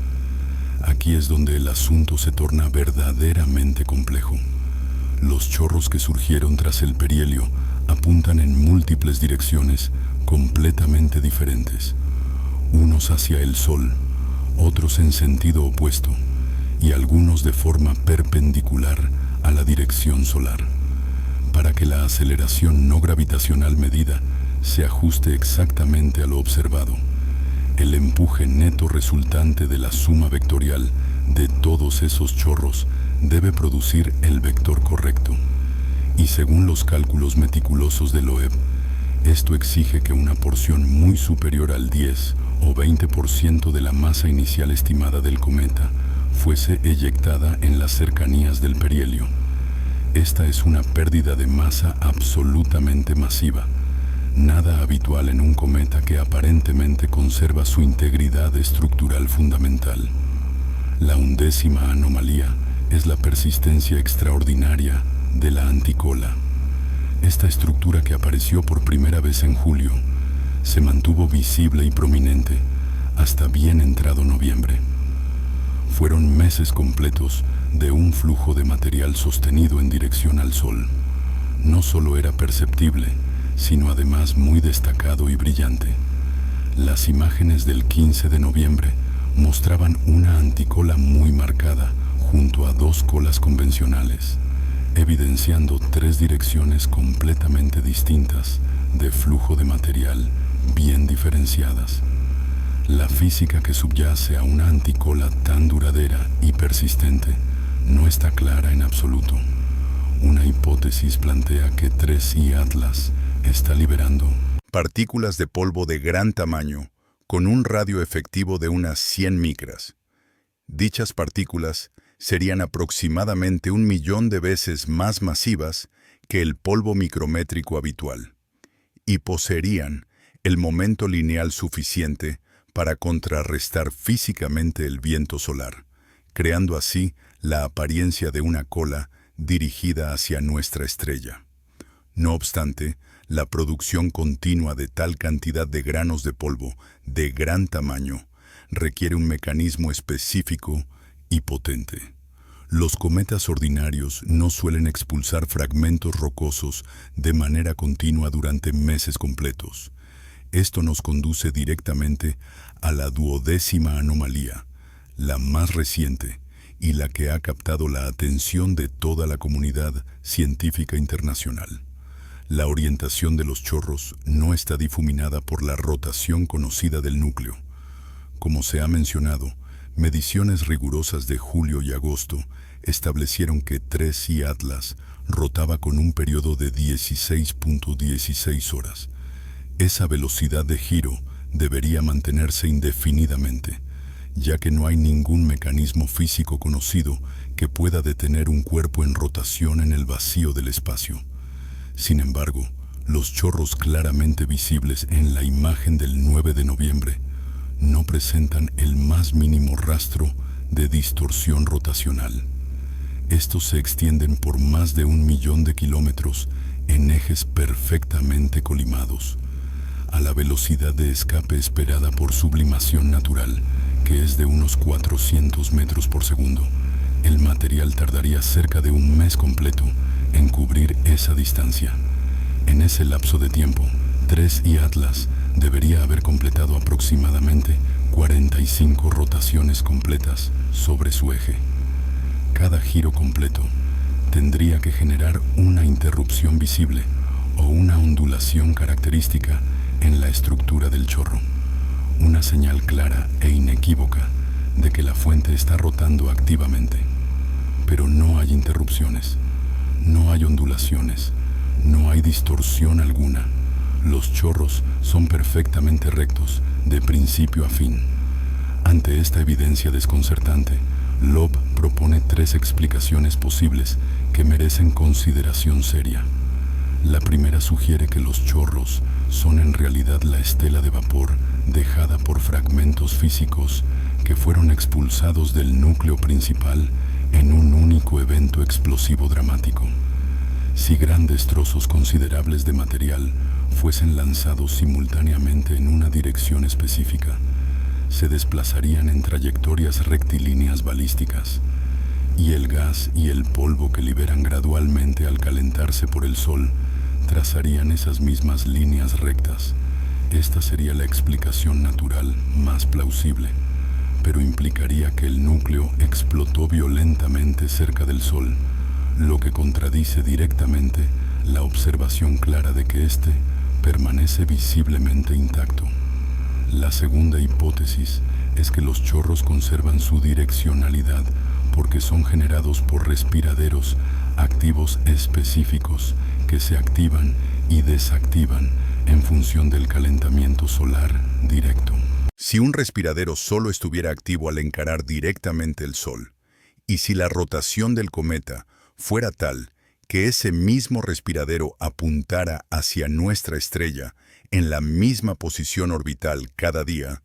S1: Aquí es donde el asunto se torna verdaderamente complejo. Los chorros que surgieron tras el perihelio apuntan en múltiples direcciones completamente diferentes, unos hacia el Sol, otros en sentido opuesto, y algunos de forma perpendicular a la dirección solar. Para que la aceleración no gravitacional medida se ajuste exactamente a lo observado, el empuje neto resultante de la suma vectorial de todos esos chorros debe producir el vector correcto. Y según los cálculos meticulosos de Loeb, esto exige que una porción muy superior al 10 o 20% de la masa inicial estimada del cometa fuese eyectada en las cercanías del perihelio. Esta es una pérdida de masa absolutamente masiva, nada habitual en un cometa que aparentemente conserva su integridad estructural fundamental. La 11ª anomalía es la persistencia extraordinaria de la anticola. Esta estructura, que apareció por primera vez en julio, se mantuvo visible y prominente hasta bien entrado noviembre. Fueron meses completos de un flujo de material sostenido en dirección al Sol. No solo era perceptible, sino además muy destacado y brillante. Las imágenes del 15 de noviembre mostraban una anticola muy marcada junto a dos colas convencionales, evidenciando tres direcciones completamente distintas de flujo de material bien diferenciadas. La física que subyace a una anticola tan duradera y persistente no está clara en absoluto. Una hipótesis plantea que 3I Atlas está liberando
S2: partículas de polvo de gran tamaño con un radio efectivo de unas 100 micras. Dichas partículas serían aproximadamente 1.000.000 de veces más masivas que el polvo micrométrico habitual y poseerían el momento lineal suficiente para contrarrestar físicamente el viento solar, creando así la apariencia de una cola dirigida hacia nuestra estrella. No obstante, la producción continua de tal cantidad de granos de polvo de gran tamaño requiere un mecanismo específico y potente. Los cometas ordinarios no suelen expulsar fragmentos rocosos de manera continua durante meses completos. Esto nos conduce directamente a la 12ª anomalía, la más reciente y la que ha captado la atención de toda la comunidad científica internacional. La orientación de los chorros no está difuminada por la rotación conocida del núcleo. Como se ha mencionado, mediciones rigurosas de julio y agosto establecieron que 3I Atlas rotaba con un periodo de 16.16 horas. Esa velocidad de giro debería mantenerse indefinidamente, ya que no hay ningún mecanismo físico conocido que pueda detener un cuerpo en rotación en el vacío del espacio. Sin embargo, los chorros claramente visibles en la imagen del 9 de noviembre no presentan el más mínimo rastro de distorsión rotacional. Estos se extienden por más de 1.000.000 de kilómetros en ejes perfectamente colimados, a la velocidad de escape esperada por sublimación natural, que es de unos 400 metros por segundo. El material tardaría cerca de un mes completo en cubrir esa distancia. En ese lapso de tiempo, 3I Atlas debería haber completado aproximadamente 45 rotaciones completas sobre su eje. Cada giro completo tendría que generar una interrupción visible o una ondulación característica en la estructura del chorro, una señal clara e inequívoca de que la fuente está rotando activamente. Pero no hay interrupciones, no hay ondulaciones, no hay distorsión alguna. Los chorros son perfectamente rectos, de principio a fin. Ante esta evidencia desconcertante, Loeb propone 3 explicaciones posibles que merecen consideración seria. La primera sugiere que los chorros son en realidad la estela de vapor dejada por fragmentos físicos que fueron expulsados del núcleo principal en un único evento explosivo dramático. Si grandes trozos considerables de material fuesen lanzados simultáneamente en una dirección específica, se desplazarían en trayectorias rectilíneas balísticas, y el gas y el polvo que liberan gradualmente al calentarse por el sol trazarían esas mismas líneas rectas. Esta sería la explicación natural más plausible, pero implicaría que el núcleo explotó violentamente cerca del Sol, lo que contradice directamente la observación clara de que éste permanece visiblemente intacto. La segunda hipótesis es que los chorros conservan su direccionalidad porque son generados por respiraderos activos específicos que se activan y desactivan en función del calentamiento solar directo.
S1: Si un respiradero solo estuviera activo al encarar directamente el Sol, y si la rotación del cometa fuera tal que ese mismo respiradero apuntara hacia nuestra estrella en la misma posición orbital cada día,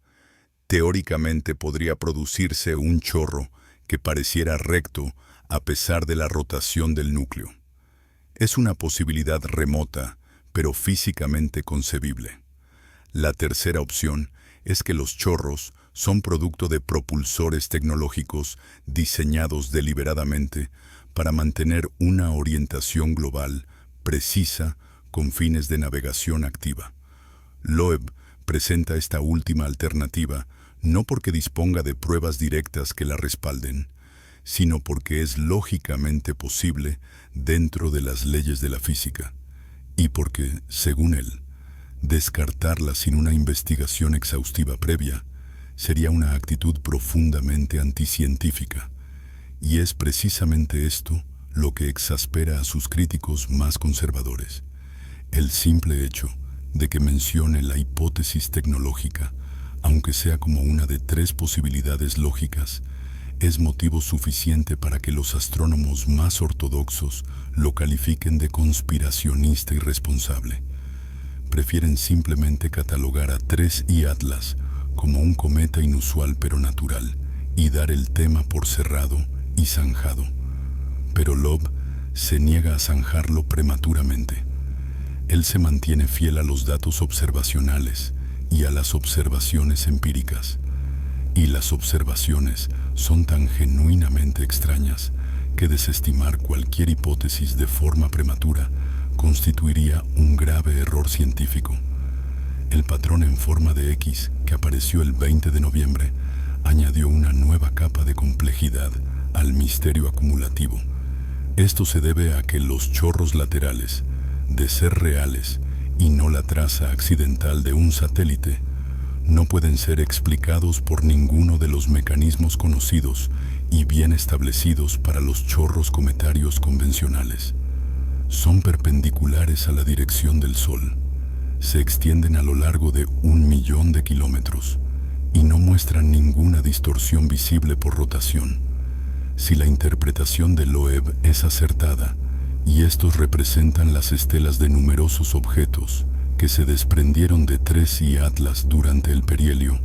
S1: teóricamente podría producirse un chorro que pareciera recto a pesar de la rotación del núcleo. Es una posibilidad remota, pero físicamente concebible. La tercera opción es que los chorros son producto de propulsores tecnológicos diseñados deliberadamente para mantener una orientación global precisa con fines de navegación activa. Loeb presenta esta última alternativa no porque disponga de pruebas directas que la respalden, sino porque es lógicamente posible dentro de las leyes de la física, y porque, según él, descartarla sin una investigación exhaustiva previa sería una actitud profundamente anticientífica, y es precisamente esto lo que exaspera a sus críticos más conservadores. El simple hecho de que mencione la hipótesis tecnológica, aunque sea como una de 3 posibilidades lógicas, es motivo suficiente para que los astrónomos más ortodoxos lo califiquen de conspiracionista irresponsable. Prefieren simplemente catalogar a 3I Atlas como un cometa inusual pero natural y dar el tema por cerrado y zanjado. Pero Loeb se niega a zanjarlo prematuramente. Él se mantiene fiel a los datos observacionales y a las observaciones empíricas. Y las observaciones son tan genuinamente extrañas que desestimar cualquier hipótesis de forma prematura constituiría un grave error científico. El patrón en forma de X que apareció el 20 de noviembre añadió una nueva capa de complejidad al misterio acumulativo. Esto se debe a que los chorros laterales, de ser reales y no la traza accidental de un satélite, no pueden ser explicados por ninguno de los mecanismos conocidos y bien establecidos para los chorros cometarios convencionales. Son perpendiculares a la dirección del Sol, se extienden a lo largo de 1.000.000 de kilómetros y no muestran ninguna distorsión visible por rotación. Si la interpretación de Loeb es acertada, y estos representan las estelas de numerosos objetos que se desprendieron de 3I Atlas durante el perihelio,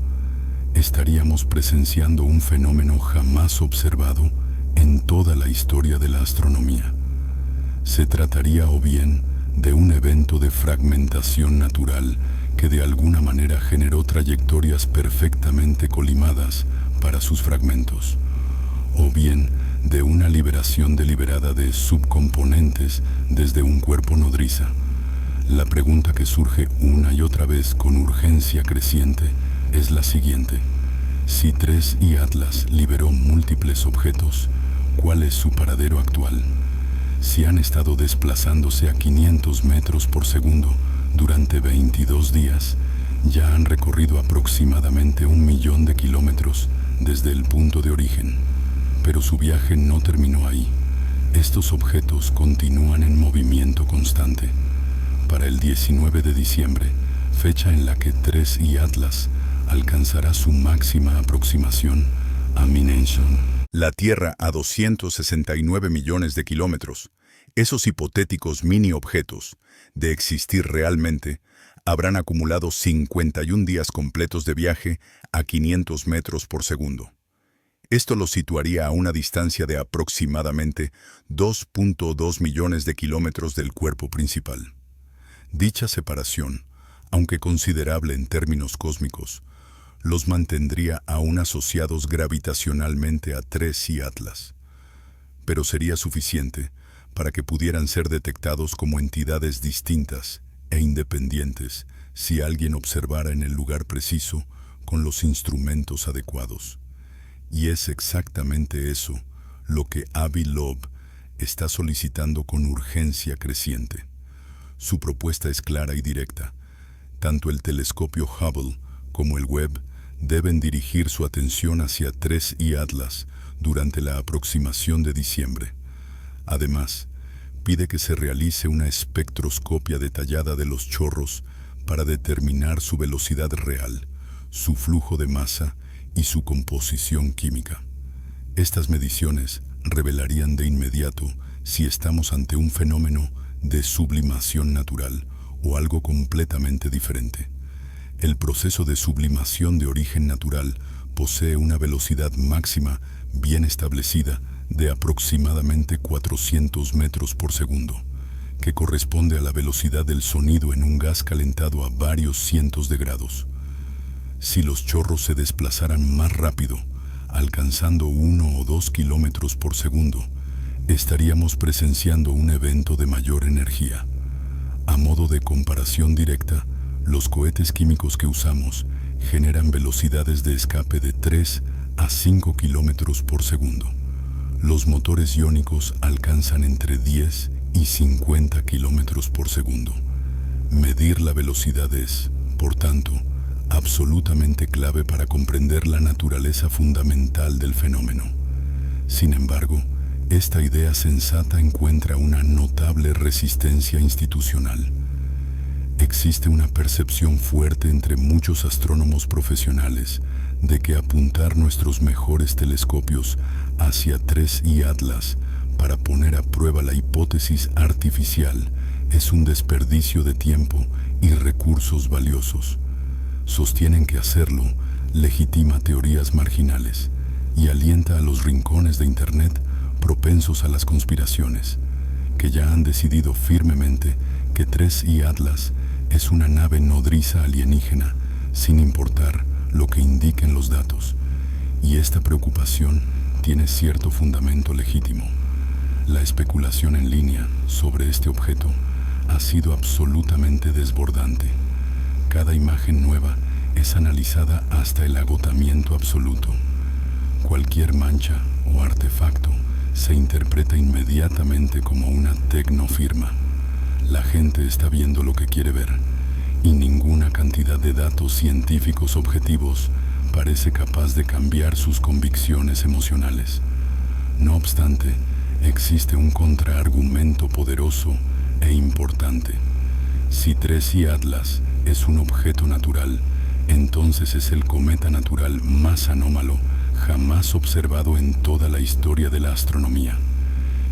S1: estaríamos presenciando un fenómeno jamás observado en toda la historia de la astronomía. Se trataría o bien de un evento de fragmentación natural que de alguna manera generó trayectorias perfectamente colimadas para sus fragmentos, o bien de una liberación deliberada de subcomponentes desde un cuerpo nodriza. La pregunta que surge una y otra vez con urgencia creciente es la siguiente: si 3I Atlas liberó múltiples objetos, ¿cuál es su paradero actual? Si han estado desplazándose a 500 metros por segundo durante 22 días, ya han recorrido aproximadamente 1.000.000 de kilómetros desde el punto de origen. Pero su viaje no terminó ahí. Estos objetos continúan en movimiento constante.
S2: para el 19 de diciembre, fecha en la que 3I Atlas alcanzará su máxima aproximación a Minenson.
S1: La Tierra a 269 millones de kilómetros. Esos hipotéticos mini-objetos, de existir realmente, habrán acumulado 51 días completos de viaje a 500 metros por segundo. Esto los situaría a una distancia de aproximadamente 2.2 millones de kilómetros del cuerpo principal. Dicha separación, aunque considerable en términos cósmicos, los mantendría aún asociados gravitacionalmente a 3I Atlas. Pero sería suficiente para que pudieran ser detectados como entidades distintas e independientes si alguien observara en el lugar preciso con los instrumentos adecuados. Y es exactamente eso lo que Avi Loeb está solicitando con urgencia creciente. Su propuesta es clara y directa. Tanto el telescopio Hubble como el Webb deben dirigir su atención hacia 3I Atlas durante la aproximación de diciembre. Además, pide que se realice una espectroscopia detallada de los chorros para determinar su velocidad real, su flujo de masa y su composición química. Estas mediciones revelarían de inmediato si estamos ante un fenómeno de sublimación natural o algo completamente diferente. El proceso de sublimación de origen natural posee una velocidad máxima bien establecida de aproximadamente 400 metros por segundo, que corresponde a la velocidad del sonido en un gas calentado a varios cientos de grados. Si los chorros se desplazaran más rápido, alcanzando 1 o 2 kilómetros por segundo, estaríamos presenciando un evento de mayor energía. A modo de comparación directa, los cohetes químicos que usamos generan velocidades de escape de 3 a 5 kilómetros por segundo. Los motores iónicos alcanzan entre 10 y 50 kilómetros por segundo. Medir la velocidad es, por tanto, absolutamente clave para comprender la naturaleza fundamental del fenómeno. Sin embargo, esta idea sensata encuentra una notable resistencia institucional. Existe una percepción fuerte entre muchos astrónomos profesionales de que apuntar nuestros mejores telescopios hacia 3I Atlas para poner a prueba la hipótesis artificial es un desperdicio de tiempo y recursos valiosos. Sostienen que hacerlo legitima teorías marginales y alienta a los rincones de Internet propensos a las conspiraciones, que ya han decidido firmemente que 3I Atlas es una nave nodriza alienígena, sin importar lo que indiquen los datos. Y esta preocupación tiene cierto fundamento legítimo. La especulación en línea sobre este objeto ha sido absolutamente desbordante. Cada imagen nueva es analizada hasta el agotamiento absoluto. Cualquier mancha o artefacto se interpreta inmediatamente como una tecnofirma. La gente está viendo lo que quiere ver, y ninguna cantidad de datos científicos objetivos parece capaz de cambiar sus convicciones emocionales. No obstante, existe un contraargumento poderoso e importante. Si 3I Atlas es un objeto natural, entonces es el cometa natural más anómalo jamás observado en toda la historia de la astronomía,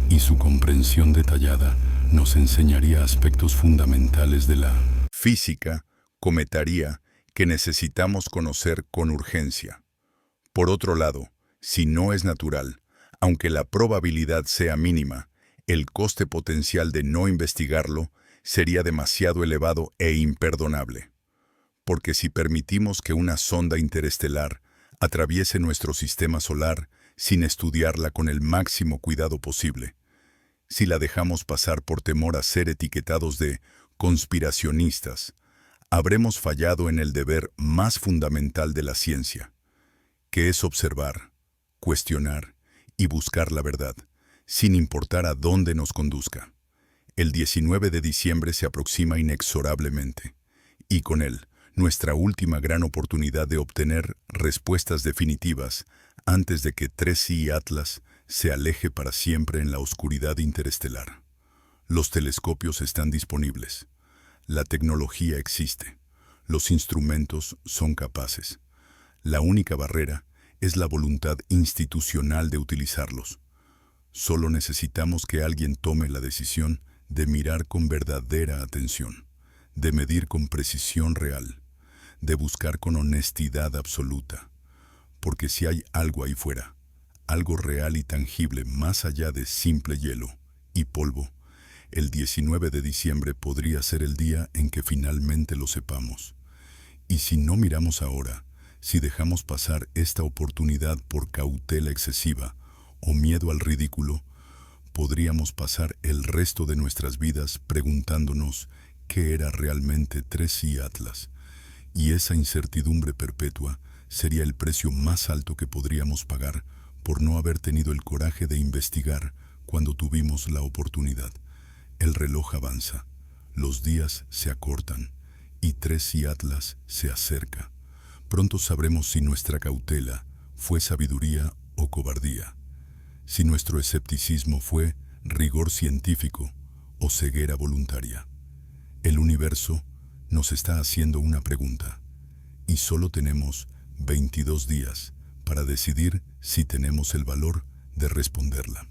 S1: y su comprensión detallada nos enseñaría aspectos fundamentales de la física cometaria que necesitamos conocer con urgencia. Por otro lado, si no es natural, aunque la probabilidad sea mínima, el coste potencial de no investigarlo sería demasiado elevado e imperdonable. Porque si permitimos que una sonda interestelar atraviese nuestro sistema solar sin estudiarla con el máximo cuidado posible, si la dejamos pasar por temor a ser etiquetados de conspiracionistas, habremos fallado en el deber más fundamental de la ciencia, que es observar, cuestionar y buscar la verdad, sin importar a dónde nos conduzca. El 19 de diciembre se aproxima inexorablemente, y con él, nuestra última gran oportunidad de obtener respuestas definitivas antes de que 3I Atlas se aleje para siempre en la oscuridad interestelar. Los telescopios están disponibles. La tecnología existe. Los instrumentos son capaces. La única barrera es la voluntad institucional de utilizarlos. Solo necesitamos que alguien tome la decisión de mirar con verdadera atención, de medir con precisión real, de buscar con honestidad absoluta. Porque si hay algo ahí fuera, algo real y tangible más allá de simple hielo y polvo, el 19 de diciembre podría ser el día en que finalmente lo sepamos. Y si no miramos ahora, si dejamos pasar esta oportunidad por cautela excesiva o miedo al ridículo, podríamos pasar el resto de nuestras vidas preguntándonos qué era realmente 3i Atlas. Y esa incertidumbre perpetua sería el precio más alto que podríamos pagar por no haber tenido el coraje de investigar cuando tuvimos la oportunidad. El reloj avanza, los días se acortan y 3i Atlas se acerca. Pronto sabremos si nuestra cautela fue sabiduría o cobardía, si nuestro escepticismo fue rigor científico o ceguera voluntaria. El universo nos está haciendo una pregunta y solo tenemos 22 días para decidir si tenemos el valor de responderla.